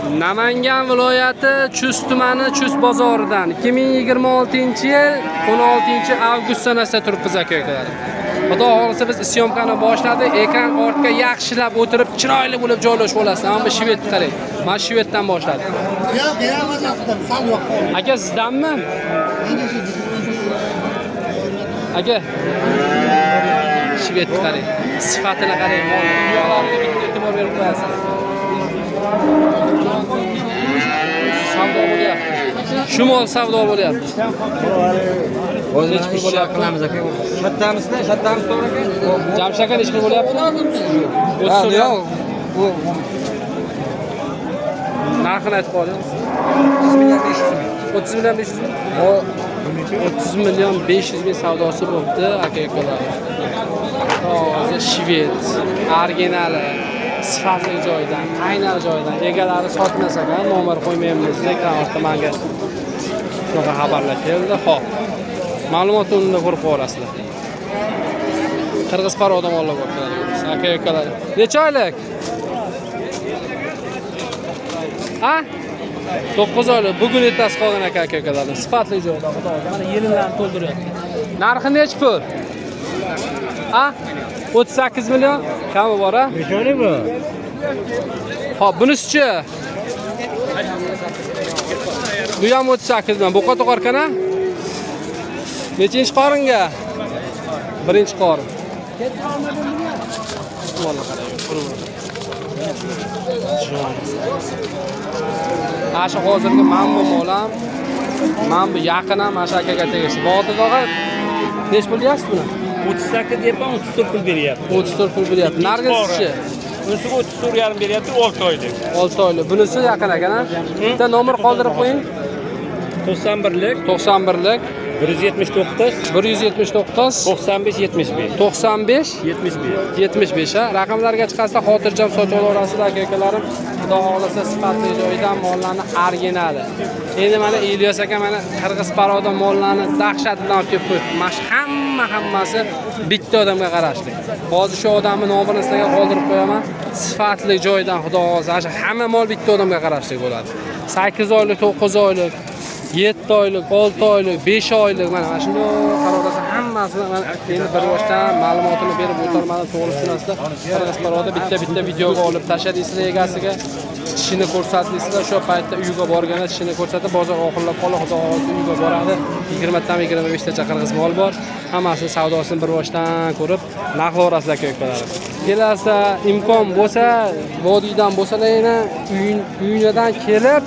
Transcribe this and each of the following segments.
Namangan viloyati Chust tumani Chust bozoridan 2026-yil 16-avgust sanasida turibmiz aka-ukalar. Xudo xolisa biz syomkani boshladik. Ekran ortga yaxshilab o'tirib, chiroyli bo'lib joylashib olasiz. Mana shved qarang. Mana shveddan boshladik. Aka sizdanmi? Aka shved qarang. Sifatini qarang. Yo'llarga bitta e'tibor berib qo'yasiz. Savdo bo'lyapti. Shu mol savdo bo'lyapti. O'zimiz ish qilamiz aka. Shattamizda, shattamiz to'g'ri aka. Jamshid aka ish bo'lyapti? Yo'q. Bu narxini aytib qo'ying. 30 million 500 ming. 30 million 500 ming savdosi bo'libdi aka-ukalar. Hozir shved, originali, sifatli joydan, qaynar joydan egalari sotmasaga nomer qo'ymaymiz ekran ortida menga shunaqa xabarlar keldi. Xo'p. Ma'lumotni unda ko'rib qo'yasizlar. Qirg'iz paroda mollar bo'libdi aka-ukalar. Necha oylik? Ha? 9 oylik. Bugun ertasi qolgan aka-ukalar. Sifatli joyda, xudo o'zi. Mana yelinlarni to'ldiryapti. Narxi necha pul? Ha? 38 million. Kami bor a? nechani bu? Xo'p, bunisi-chi? Bu ham 38 million. Bu qota qorqana? Nechinchi qoringa? Birinchi qorin. Mana qarang. Asha hozirgi mambo molam. Mambo yaqin ham Asha akaga tegishli. Botir tog'a nech pul deyapsiz buni? 38 deyapman, 34 pul beryapti. 34 pul beryapti. Nargis-chi? Bunisiga 34,5 beryapti, 6 oylik. 6 oylik. Bunisi yaqin ekan-a? Bitta nomer qoldirib qo'ying. 91lik, 91lik 179, 179 95 75. 95 75. 75 ha. Raqamlarga chiqarsa xotirjam sotib olasizlar aka-ukalarim. Xudo xolasa sifatli joydan mollarni originali. Endi mana Ilyos aka mana Qirg'iz paroda mollarni dahshat bilan olib kelib qo'yibdi. Mana hammasi bitta odamga qarashli. Hozir shu odamni nomerini sizlarga qoldirib qo'yaman. Sifatli joydan xudo xolasa hamma mol bitta odamga qarashli bo'ladi. 8 oylik, 9 oylik 7 oylik, 6 oylik, 5 oylik mana shunday qarorlasa hammasini men endi bir boshdan ma'lumotini berib o'tarman, to'g'ri tushunasizlar. Qirg'iz paroda bitta videoga olib tashladingizlar egasiga. Tishini ko'rsatdingizlar, shu paytda uyga borganda tishini ko'rsatib, bozor oxirlab qolib, xudo xolasa uyga boradi. 20 dan 25 tacha qirg'iz mol bor. Hammasini savdosini bir boshdan ko'rib, narxlar orasida ko'kalarim. Kelasa imkon bo'lsa, vodiydan bo'lsalar yana uyingizdan kelib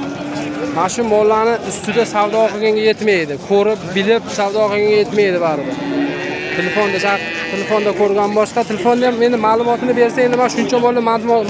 mana shu mollarni ustida savdo qilganga yetmaydi. Ko'rib, bilib savdo qilganga yetmaydi baribir. Telefonda ko'rgan boshqa, telefonda ham meni ma'lumotini bersa, endi men shuncha molni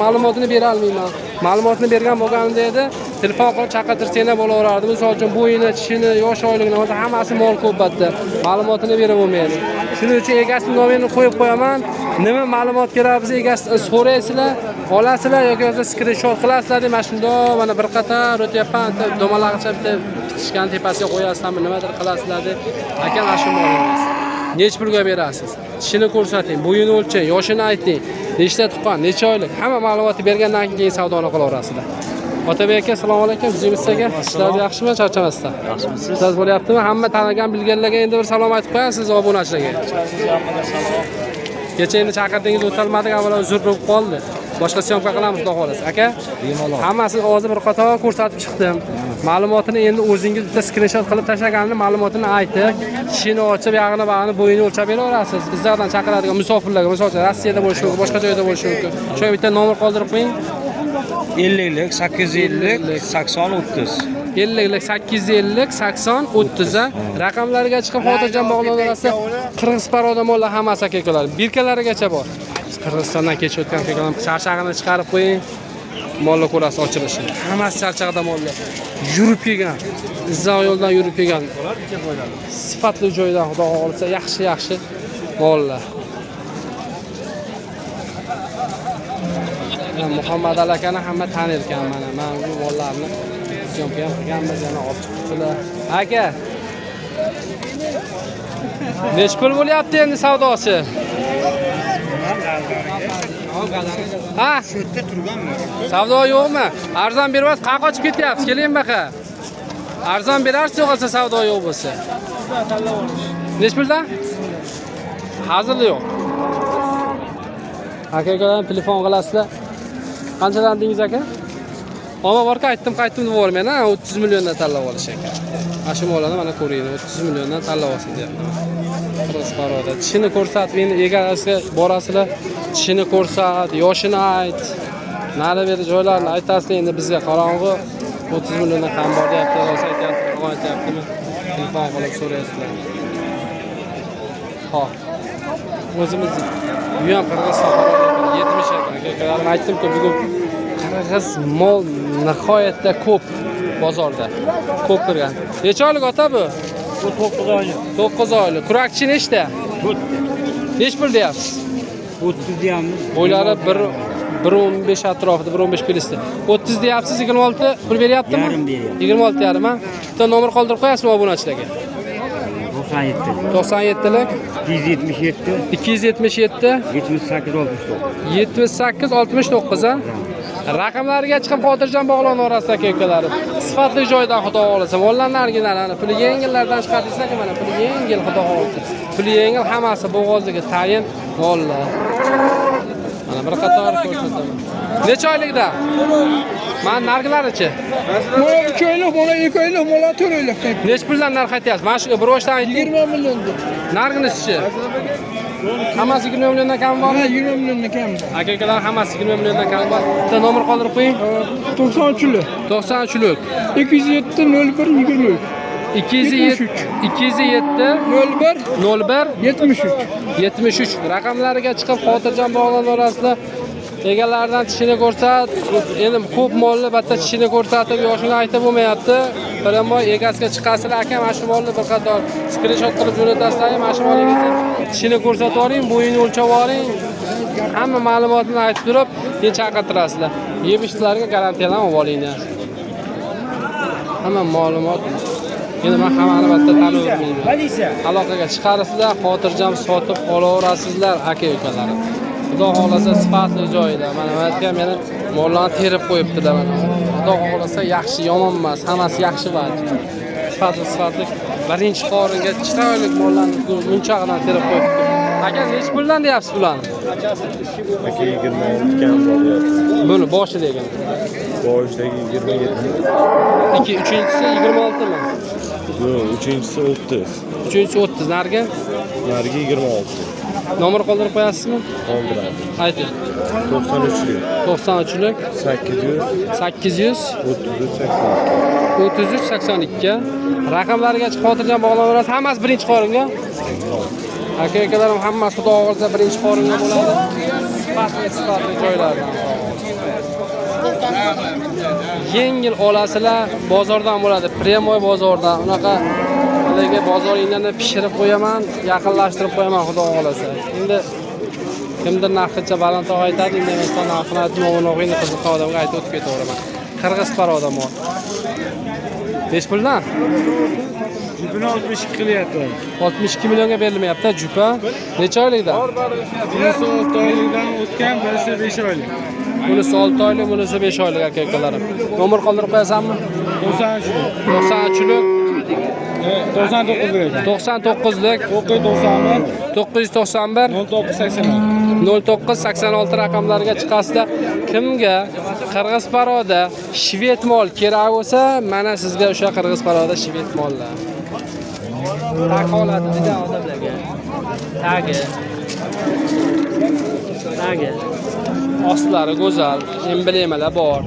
ma'lumotini bera olmayman. Ma'lumotini bergan bo'lganimda edi, telefon qilib chaqirtirsanglar bo'laverardi. Misol uchun bo'yini, tishini, yosh oyligini, hozir hammasi mol ko'patdi. Ma'lumotini berib bo'lmaydi. Shuning uchun egasining nomerini qo'yib qo'yaman. Nima ma'lumot kerak bo'lsa egasidan so'raysizlar, olasizlar yoki o'zi skrinshot qilasizlar deb mana shunday mana bir qator o'tyapman. Domalag'icha bitta bitishgan tepasiga qo'yasizlarmi, nimadir qilasizlar deb. Aka mana shu molingiz. Nech pulga berasiz? Tishini ko'rsating, bo'yini o'lchang, yoshini ayting, nechta tuqqan, necha oylik, hamma ma'lumotni bergandan keyin savdoni qilaverasizlar. Otabek aka, assalomu alaykum. Bizning sizga ishlar yaxshimi, charchamasdan? Yaxshimisiz? Sizlar bo'lyaptimi? Hamma tanigan, bilganlarga endi bir salom aytib qo'yasiz obunachilarga. Kecha endi chaqirdingiz, o'talmadik, avvalo uzr bo'lib qoldi. Boshqa syomka qilamiz, xudo xolasa. Aka, hammasini hozir bir qator ko'rsatib chiqdim. Ma'lumotini endi o'zingiz bitta skrinshot qilib tashlaganini ma'lumotini aytib, tishini ochib, yog'ini, bag'ini, bo'yini o'lchab beraverasiz. Bizlardan chaqiradigan musofirlarga, masalan, Rossiyada bo'lishi mumkin, boshqa joyda bo'lishi mumkin. Shu bitta nomer qoldirib qo'ying. 50lik, 850lik, 80 30. 50lik, 850lik, 80 30 a raqamlariga chiqib xotirjam bog'lanaverasiz. Qirg'iz paroda mollar hammasi aka-ukalar. Birkalarigacha bor. Qirg'izistondan kechayotgan aka-ukalarni charchag'ini chiqarib qo'ying. Mollar ko'rasiz ochilishini. Hammasi charchag'ida mollar. Yurib kelgan. Izzat yo'ldan yurib kelgan. Sifatli joydan xudo xolisa yaxshi mollar. Muhammad akani hamma tanir ekan mana. Men bu mollarni syomka ham qilganmiz, yana olib chiqibdilar. Aka. Nech pul bo'lyapti endi savdosi? Ha? Shu yerda turganmi? Savdo yo'qmi? Arzon beryapsiz, qayerga qochib ketyapsiz? Keling baqa. Arzon berarsiz yo'qsa savdo yo'q bo'lsa. Nech puldan? Hazil yo'q. Akaga telefon qilasizlar. Qanchadan dedingiz aka? Oma borka aytdim, qaytdim deb o'rmen, 30 milliondan tanlab olish ekan. Mana shu molani mana ko'ringlar, 30 milliondan tanlab olsin deyapman. Qirg'iz paroda. Tishini ko'rsatib, endi egasiga borasizlar, tishini ko'rsat, yoshini ayt. Nari beri joylarni aytasizlar, endi bizga qorong'i 30 milliondan ham bor deyapti, rosa aytyapti, aytyaptimi? Telefon qilib so'raysizlar. Xo'p. O'zimiz bu ham Qirg'iziston paroda 70 ekan. Akalarim aytdim-ku, bugun qirg'iz mol nihoyatda ko'p bozorda. Ko'p turgan. Necha oylik ota bu? Bu 9 oylik. 9 oylik. Kurakchi nechta? Nech pul deyapsiz? 30 deyapmiz. Bo'ylari 1.15 atrofida, 1.15 pulista. 30 deyapsiz, 26 pul beryaptimi? Yarim beryapti. 26 yarim ha? Bitta nomer qoldirib qo'yasizmi obunachilarga? 97. 97lik 277 277 78 69. 78 69 ha? Raqamlariga chiqib xotirjam bog'lanib orasida aka-ukalarim. Sifatli joydan xudo xolasa, mollarni originalini, puli yengillardan chiqardingizlar-ku mana, puli yengil xudo xolasa. Puli yengil hammasi bo'g'ozligi tayin mollar. Mana bir qator ko'rsataman. Necha oylikda? Mana narxlarichi? Mana 3 oylik, mana 2 oylik, mana 4 oylik. Nech puldan narx aytyapsiz? Mana shu bir boshdan ayting. 20 milliondan. Narxinichi? Hammasi 20 milliondan kam bormi? Ha, 20 milliondan kam. Aka-ukalar hammasi 20 milliondan kam bor. Bitta nomer qoldirib qo'ying. 93lik. 93lik 207 01 20. 207 01 01 73. 73 raqamlariga chiqib xotirjam bog'lanaverasizlar. Egalaridan tishini ko'rsat. Endi ko'p molni batta tishini ko'rsatib, yoshini aytib bo'lmayapti. Birinboy egasiga chiqasizlar, aka mana shu molni bir qator skrinshot qilib jo'natasizlar. Mana shu molingizni tishini ko'rsatib oling, bo'yini o'lchab oling. Hamma ma'lumotni aytib turib, keyin chaqirtirasizlar. Yeb-ichishlarga garantiyadan olib olinglar. Hamma ma'lumot. Endi men hammani batta taniyvermayman. Aloqaga chiqarsizlar, xotirjam sotib olaverasizlar, aka-ukalarim. Xudo xolasa sifatli joyida. Mana aytgan meni mollarni terib qo'yibdilar mana. Xudo xolasa yaxshi, yomon emas, hammasi yaxshi ba'zi. Sifatli birinchi qoringa chiroyli mollarni munchog'idan terib qo'yibdi. Aka, nech puldan deyapsiz bularni? Aka 26 kam bo'lyapti. Buni boshi degan. Boshidagi 27. Uchinchisi 26 mi? Yo'q, uchinchisi 30. Uchinchisi 30, narigi? Narigi 26. Nomer qoldirib qo'yasizmi? Qoldiradi. Ayting. 93lik 93lik 800 800 33 82. 33 82. Raqamlariga xotirjam bog'lanaverasiz. Hammasi birinchi qoringa. Aka-ukalarim hammasi xudo xolasa birinchi qoringa bo'ladi. Sifatli joylardan. Yengil olasizlar, bozordan bo'ladi, Premoy bozordan. Unaqa haligi bozoringlarni pishirib qo'yaman, yaqinlashtirib qo'yaman xudo xolasa. Endi kimdir narxicha balandroq aytadi, endi men sizga narxini aytdim, uni o'qiyni qiziqqan odamga aytib o'tib ketaveraman. Qirg'iz paroda mol. 5 puldan? Jupini 62 qilyapti. 62 millionga berilmayapti jupa. Necha oylikdan? Bunisi 6 oylikdan o'tgan, birisi 5 oylik. Bunisi 6 oylik, bunisi 5 oylik aka-ukalarim. Nomer qoldirib qo'yasanmi? 93lik. 93lik 99lik. 99lik 991 991 0986. 0986 raqamlariga chiqasizlar. Kimga Qirg'iz paroda shved mol kerak bo'lsa, mana sizga o'sha Qirg'iz paroda shved mollar. Taqoladi degan odamlarga. Tagi. Ostlari go'zal, emblemalar bor.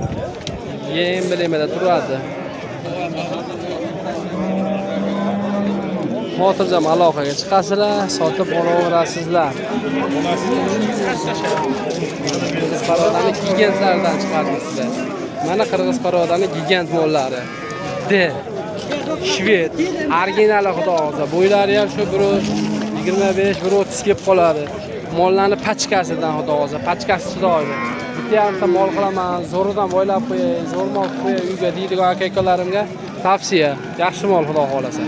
Emblemalar turadi. Xotirjam aloqaga chiqasizlar, sotib olaverasizlar. Qirg'iz parodani gigantlardan chiqardingizlar. Mana Qirg'iz parodani gigant mollari. Shved, original xudo xolasa. Bo'ylari ham shu 1.25, 1.30 kelib qoladi. Mollarni pachkasidan xudo xolasa, pachkasi chiroyli. Bitta yarimta mol qilaman, zo'ridan bo'ylab qo'yay, zo'r mol qo'yay uyga deydigan aka-ukalarimga tavsiya. Yaxshi mol xudo xolasa.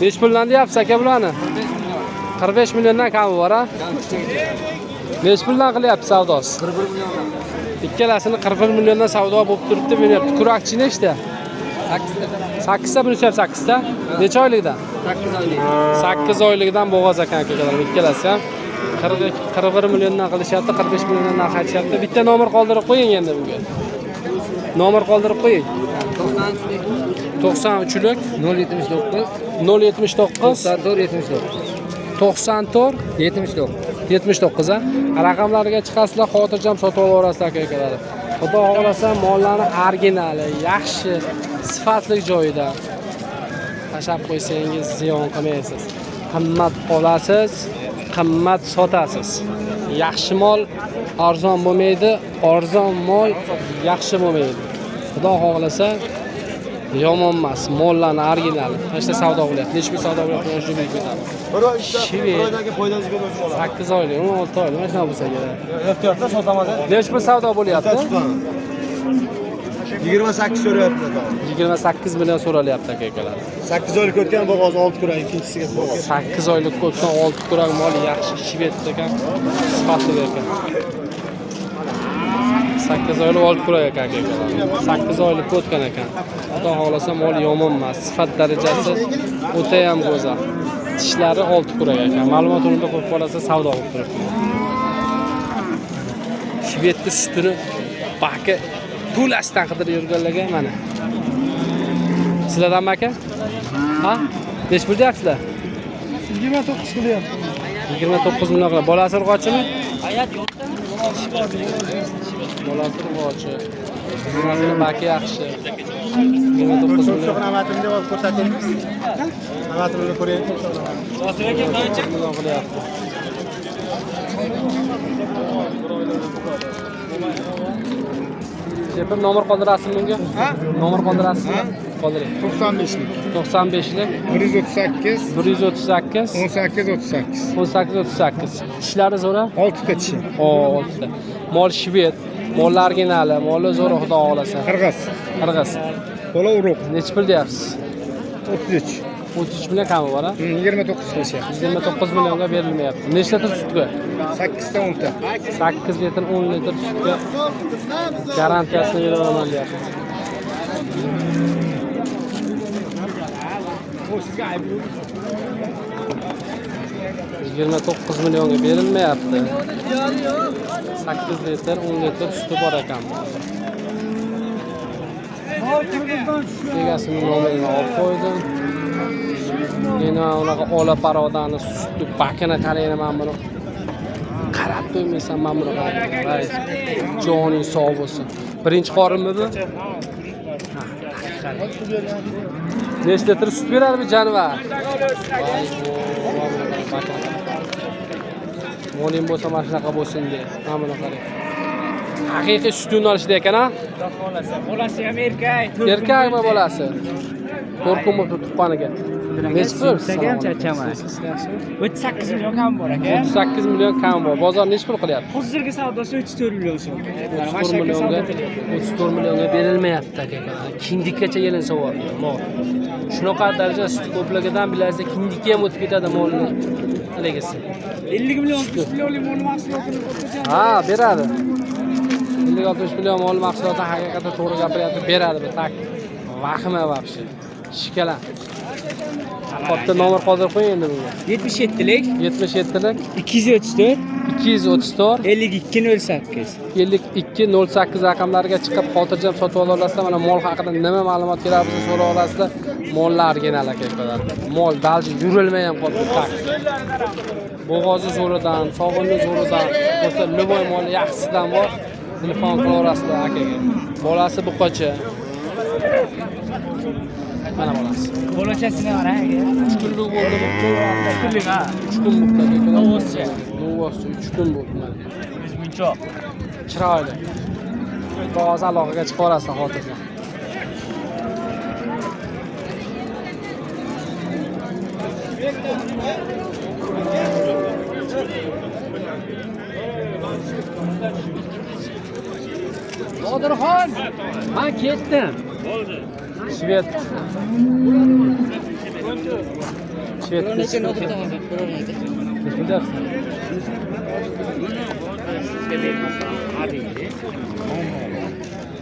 5 puldan deyapsiz aka bularni? 45 milliondan kami bor ha? Nech puldan qilyapti savdosi? 41 million. Ikkalasini 41 milliondan savdo bo'lib turibdi, beryapti. Kurakchi nechta? 8 ta, bunisi ham 8 ta. Necha oylikdan? 8 oylik. 8 oylikdan bo'g'oz ekan akalarim, ikkalasi ham 41 milliondan qilishyapti, 45 milliondan narx aytishyapti. Bitta nomer qoldirib qo'ying endi bunga. Nomer qoldirib qo'ying. 93lik 079 079 94 94 79 79 a. Raqamlariga chiqasizlar, xotirjam sotib olaverasiz aka-ukalar. Xudo xohlasa mollarni originali, yaxshi, sifatli joyida tashab qo'ysangiz ziyon qilmaysiz. Qimmat olasiz, qimmat sotasiz. Yaxshi mol arzon bo'lmaydi, arzon mol yaxshi bo'lmaydi. Xudo xohlasa yomon emas, mollarni originali. Mana shu savdo qilyapti. Nechta savdo qilyapti, o'sha buyuk ketadi. Foydagi foydasiga o'zing 8 oylik, 16 oylik, mana shunaqa bo'lsa kerak. Ehtiyotda sotaman. Nechta savdo bo'lyapti? 28 so'rayapti. 28 million so'ralyapti aka-ukalar. 8 oylik o'tgan bo'g'oz 6 kurak, ikkinchisiga bo'g'oz. 8 oylik o'tgan 6 kurak mol yaxshi shved ekan, sifatli ekan. 8 oylik 6 kurak ekan aka-ukalar. 8 oylik o'tgan ekan. Xudo xohlasa mol yomon emas, sifat darajasi o'ta ham go'zal. Tishlari 6 kurak ekan. Ma'lumot o'rnida qo'yib qolsa savdo bo'lib turibdi. Shvedni sutini baki to'lasdan qidirib yurganlarga mana. Sizlardanmi aka? Ha? Nech pul deyapsizlar? 29 qilyapti. 29 million qilib. Bolasi urg'ochimi? Bolasi urg'ochi. Bunaqasi baki yaxshi. 29 million. Navbatimni olib ko'rsatingiz. Navbatimni ko'ring. Million qilyapti. Shepim nomer qoldirasizmi bunga? Ha? Nomer qoldirasizmi? Qoldiring. 95lik. 95lik 138 138 18 38. 1838. Tishlari zo'ra? 6 ta tishi. 6 ta. Mol shved, mol originali, mol zo'ra xudo xolasa. Qirg'iz. Qirg'iz. To'la urug'. Nech pul deyapsiz? 33. 33 million kami bor, ha? 29 qilishyapti. 29 millionga berilmayapti. Nechta litr sutga? 8 ta 10 ta. 8 litr, 10 litr sutga garantiyasini beraman deyapti. $29 millionga berilmayapti. 8 litr, 10 litr suti bor ekan. Egasini nomerini olib qo'ydim. Yana unaqa ola parodani suti bakini qarayman men buni. Qarab qo'ymaysan men buni qarab. Joning sog' bo'lsin. Birinchi qorinmi bu? Nech litr sut beradi bu jonivar? Moling bo'lsa mana shunaqa bo'lsin deb. Mana buni qarang. Haqiqiy sutini olishda ekan-a? Bolasi ham erkak. Erkakmi bolasi? Qo'rqinib tuqqaniga. Nech pul? Ham charchaman. 38 million kam bor aka. 38 million kam bor. Bozor nech pul qilyapti? Hozirgi savdosi 34 million so'm. 34 millionga berilmayapti aka. Kindikkacha yelin so'rayapti mol. Shunaqa darajada sut ko'pligidan bilasizlar, kindikka ham o'tib ketadi molni. Haligisi. 50 million, 30 millionlik mol mahsulotini o'tkacha. Ha, beradi. 50-60 million mol mahsulotini haqiqatan to'g'ri gapiryapti, beradi bu tak. Vahima вообще. Shikalan. Katta nomer qoldirib qo'ying endi bunga. 77lik 77lik 234 234 5208. 5208 raqamlariga chiqib xotirjam sotib ola olasizlar. Mana mol haqida nima ma'lumot kerak bo'lsa so'ra olasizlar. Mollar original aka-ukalar. Mol dalji yurilmay ham qoldi. Bo'g'ozi zo'ridan, sog'inli zo'ridan, bo'lsa любой mol yaxshisidan bor. Telefon qilaverasizlar akaga. Bolasi buqacha. Mana bolasi. Bolachasini qara aka. 3 kunlik bo'ldi. 3 kunlik ha. 3 kun bo'ldi aka. Novoschi. Novoschi 3 kun bo'ldi mana. Munchoq. Chiroyli. Qog'oz aloqaga chiqarasizlar xotirjam. Qodirxon, men ketdim. Shved. Shved. Necha nodir hozir? Nechta? sizga bermasam, hadiyli.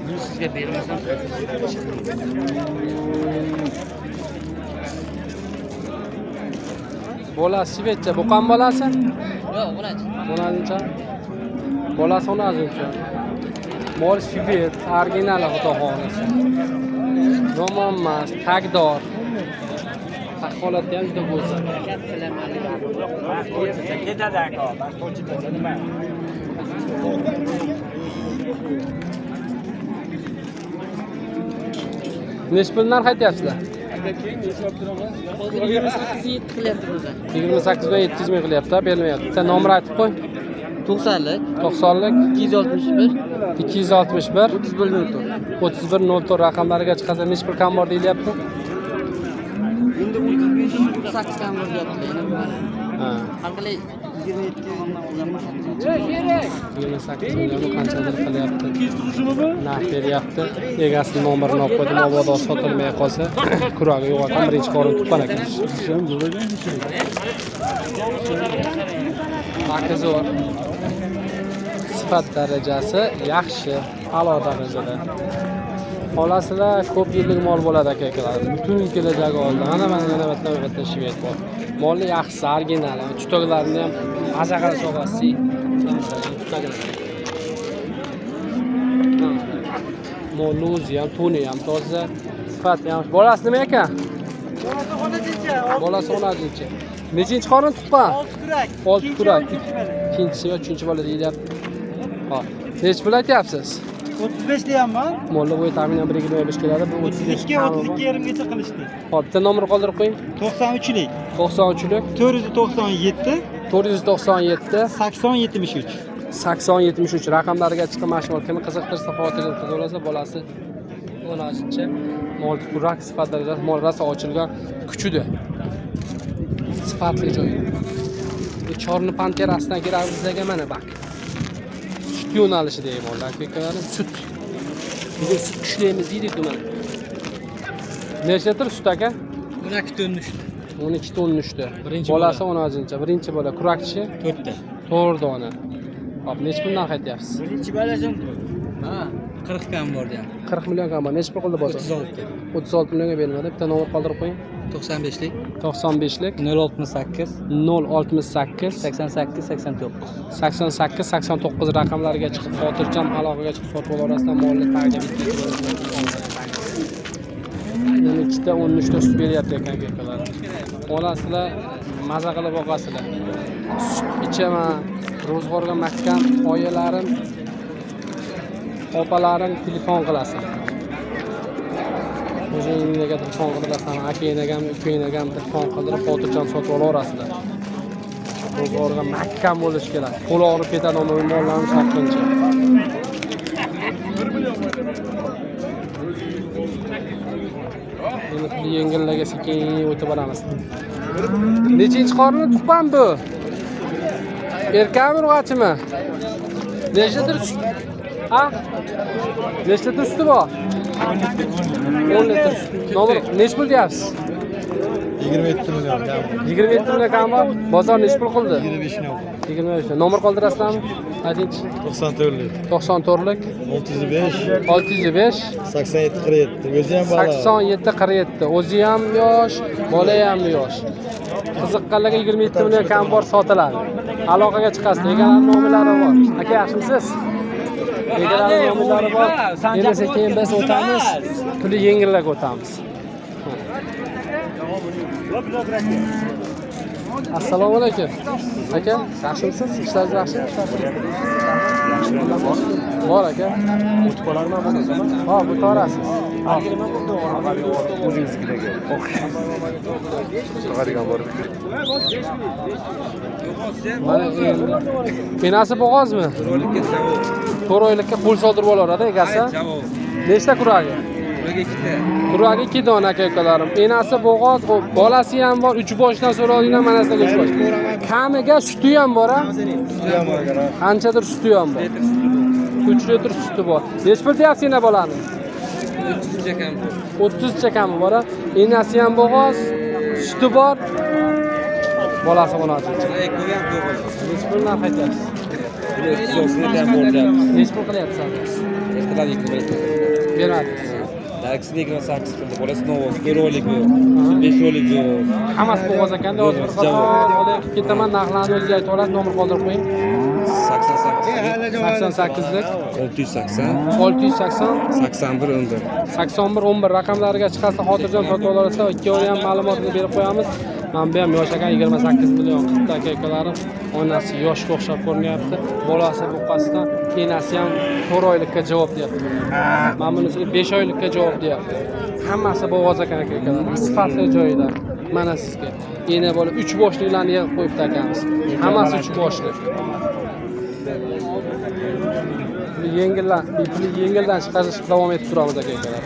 Buni sizga bermasam, Bolasi shvetcha, bu qan bolasi? yo'q, Bo'ladincha. Bolasi o'najincha. Mol shvet, original xudo xohlasa. Yomon emas, tagdor. Holati ham juda go'zal. Necha pul narx aytyapsizlar? 28 qilyapti o'zi. 28 dan 700 ming qilyapti, bermayapti. Bitta nomer aytib qo'y. 90lik, 90lik 261, 261 3104. 3104 raqamlariga chiqasa necha pul kam bor deyilyapti? Endi 35 kam bo'lyapti. Ha. Har qalay 28 million qanchadir qilyapti. Narx beryapti. Egasi nomerini olib qo'ydim, mabodo sotilmay qolsa, kuragi yo'qotib birinchi qorin tuqqan ekan. Akizor. Sifat darajasi yaxshi, a'lo darajada. Olasizlar ko'p yillik mol bo'ladi aka-akalar. Butun kelajagi oldi. Mana yana bitta shvet bor. Molni yaxshisi, original. Chutoqlarini ham maza qilib sog'asiz. Molni o'zi ham, toni ham toza, sifati ham. Bolasi nima ekan? Bolasi onajinchi. Nechinchi qorin tuqqan? 6 kurak. Ikkinchisi va uchinchi bola deyilyapti. Hop. Nech pul aytyapsiz? 35 deyapman. Molni bo'yi taxminan 1.25 keladi. Bu 32 ga 32 yarimgacha qilishdi. Hop, bitta nomer qoldirib qo'ying. 93lik, 93lik 497, 497 80 73. 8073 raqamlariga chiqib mashhur. Kimni qiziqtirsa, xotirjam qizaversa, bolasi 10-chi. Mol kurak sifat darajasi, mol rosa ochilgan kuchida. Sifatli joy. Bu chorni panterasidan kerak bizga mana bak. Sut yo'nalishi deyman, aka-akalarim, sut. Bugun sut ishlaymiz deydik mana. Necha litr sut aka? 12 ton tushdi. 12 ton tushdi. Bolasi 10-chi, birinchi bola kurakchi 4 ta. 4 dona. Hop, necha pul narx aytyapsiz? Birinchi balashim. Ha, 40 kam bor deyapti. 40 million kam bor. Necha pul qildi bozor? 36 ta. 36 millionga berilmadi. Bitta nomer qoldirib qo'ying. 95lik, 95lik 068, 068 88, 89. 88 89 raqamlariga chiqib, xotirjam aloqaga chiqib sotib olasizlar. Molni tagida bitta ikkita 13 ta sut beryapti ekan aka-akalar. Olasizlar, maza qilib boqasizlar. Sut ichaman, ro'zg'orga mahkam oyalarim, opalarim telefon qilasizlar. O'zingizga telefon qilasan, aka-enagam, uka-enagam telefon qildirib, xotirjam sotib olaverasizlar. Ro'zg'orga mahkam bo'lish kerak. Qo'l og'rib ketadi mollarni sotguncha. Endi yengillarga sekin o'tib boramiz. Nechinchi qorini tuqqan bu? Erkakmi, urg'achimi? Nechadir sut? Ha? Nechadir suti bor? 10 litr sut. Nomer nech pul deyapsiz? 27 million. 27 million kam bor. Bozor nech pul qildi? 25 million. 25. Nomer qoldirasizlarmi? Aytingchi. 94lik, 94lik 605, 605 87 47. O'zi ham bola. 87 47. O'zi ham yosh, bola ham yosh. Qiziqqanlarga 27 million kam bor sotiladi. Aloqaga chiqasiz. Egalar nomerlari bor. Aka, yaxshimisiz? Egalar nomerlari bor. Endi sekin biz o'tamiz. Puli yengillarga o'tamiz. Assalomu alaykum. Aka, yaxshimisiz? Ishlaringiz yaxshimi? Bor aka. O'tib qolarman bo'lmasa. Ha, bu torasiz. O'zingiznikiga. Qiladigan bor. Mana endi. Penasi bo'g'ozmi? To'roylikka pul sodirib olaveradi egasi. Nechta kuragi? Kuragi 2 dona aka-akalarim. Enasi bo'g'oz, bolasi ham bor. 3 boshdan so'raydigan mana sizga 3 bosh. Kamiga suti ham bor, ha? Qanchadir suti ham bor. 3 litr suti bor. Nech pul deyapsiz yana bolani? 30 cha kami bor, ha? Enasi ham bo'g'oz, suti bor. Bolasi bo'ladi. Nech pul narx aytyapsiz? So'sini ham bo'lyapti. Nechi pul qilyapsan? Ertalar 20. Bermadingiz. Darkisini 28 qildi. Bolasi novoz, 4 oylik bu. 5 oylik bu. Hammasi bo'g'oz ekanda, hozir bir qator olib ketaman, narxlarni o'zingiz aytib olasiz, nomer qoldirib qo'ying. 88 88lik 680 680 81 11. 81 11 raqamlariga chiqarsa xotirjam sotib olasizlar va ikkovini ham ma'lumotini berib qo'yamiz. Mana bu ham yosh ekan, 28 million qildi aka-ukalarim. Onasi yoshga o'xshab ko'rinyapti. Bolasi buqasidan, enasi ham 4 oylikka javob deyapti. Mana bunisiga 5 oylikka javob deyapti. Hammasi bo'g'oz ekan aka-ukalarim. Sifatli joyida. Mana sizga. Ena bola 3 boshliklarni yig'ib qo'yibdi akamiz. Hammasi 3 boshlik. Yengildan chiqarish davom etib turamiz aka-ukalar.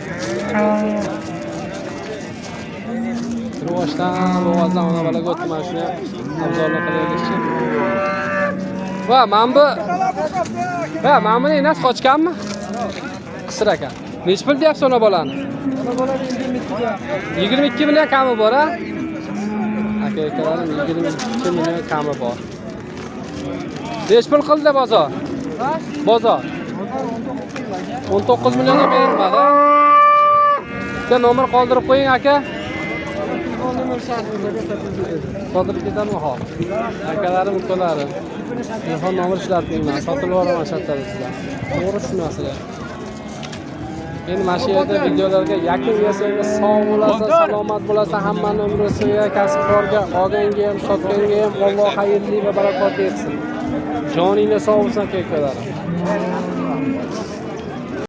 Rivojdan, ona bolaga o'tdi mana shuni obzorlar qilaylikchi. Va mana buni enasi qochganmi? Qisir aka. Nech pul deyapsiz ona bolani? Ona bolani 22 million kami bor a? Aka-ukalarim 22 million kami bor. Nech pul qildi bozor? Bozor 19 millionga berilmadi. Bitta nomer qoldirib qo'ying aka. Sotilib ketadimi hop? Akalarim, ukalarim. Telefon nomer ishlatinglar, sotilib yuboraman shartlarda sizlar. To'g'ri tushunasizlar. Endi mana shu yerda videolarga yakun yasangiz sog' bo'lasiz, salomat bo'lasiz, hammaning umriga, kasbkorga, olganga ham, sotganga ham Alloh xayrli va barakotli etsin. Joninglar sog' bo'lsin aka-ukalarim.